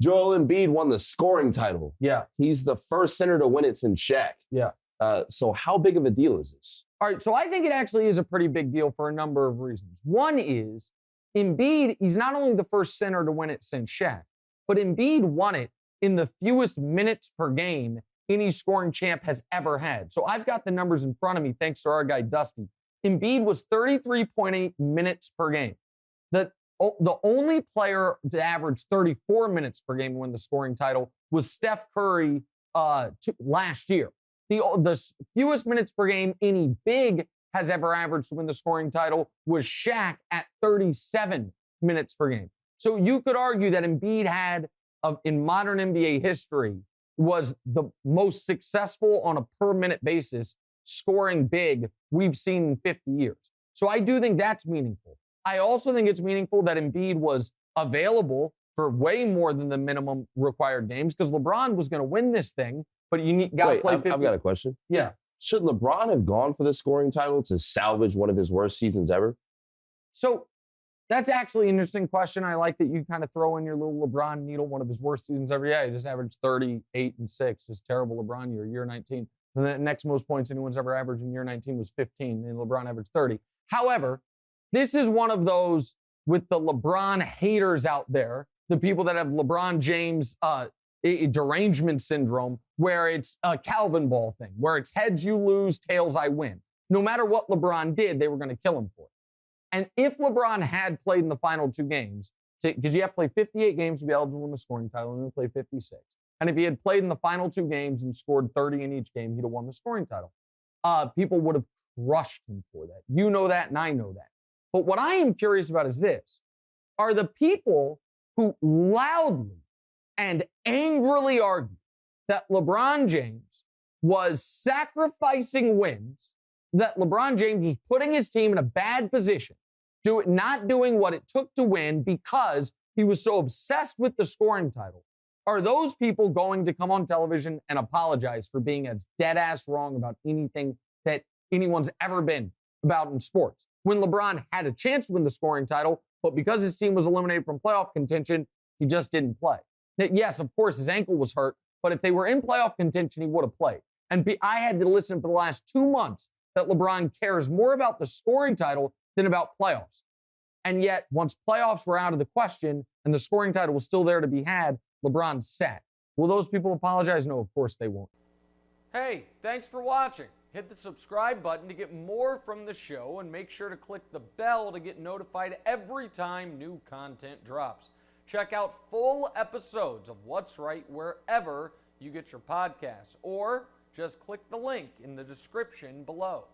Joel Embiid won the scoring title. Yeah. He's the first center to win it since Shaq. Yeah. So how big of a deal is this? All right, so I think it actually is a pretty big deal for a number of reasons. One is Embiid, he's not only the first center to win it since Shaq, but Embiid won it in the fewest minutes per game any scoring champ has ever had. So I've got the numbers in front of me, thanks to our guy Dusty. Embiid was 33.8 minutes per game. The only player to average 34 minutes per game and win the scoring title was Steph Curry last year. The fewest minutes per game any big has ever averaged to win the scoring title was Shaq at 37 minutes per game. So you could argue that Embiid had, in modern NBA history, was the most successful on a per-minute basis scoring big we've seen in 50 years. So I do think that's meaningful. I also think it's meaningful that Embiid was available for way more than the minimum required games because LeBron was going to win this thing, but you got to play 50. I've got a question. Yeah. Should LeBron have gone for the scoring title to salvage one of his worst seasons ever? So that's actually an interesting question. I like that you kind of throw in your little LeBron needle, one of his worst seasons ever. Yeah, he just averaged 38 and 6. Just terrible LeBron year 19. And the next most points anyone's ever averaged in year 19 was 15, and LeBron averaged 30. However, this is one of those with the LeBron haters out there, the people that have LeBron James derangement syndrome, where it's a Calvin ball thing, where it's heads you lose, tails I win. No matter what LeBron did, they were going to kill him for it. And if LeBron had played in the final two games, because you have to play 58 games to be eligible in the scoring title, and he played 56. And if he had played in the final two games and scored 30 in each game, he'd have won the scoring title. People would have crushed him for that. You know that, and I know that. But what I am curious about is this. Are the people who loudly and angrily argue that LeBron James was sacrificing wins, that LeBron James was putting his team in a bad position, not doing what it took to win because he was so obsessed with the scoring title, are those people going to come on television and apologize for being as dead-ass wrong about anything that anyone's ever been about in sports? When LeBron had a chance to win the scoring title, but because his team was eliminated from playoff contention, he just didn't play. Now, yes, of course, his ankle was hurt, but if they were in playoff contention, he would have played. And I had to listen for the last 2 months that LeBron cares more about the scoring title than about playoffs. And yet, once playoffs were out of the question and the scoring title was still there to be had, LeBron sat. Will those people apologize? No, of course they won't. Hey, thanks for watching. Hit the subscribe button to get more from the show and make sure to click the bell to get notified every time new content drops. Check out full episodes of What's Right wherever you get your podcasts, or just click the link in the description below.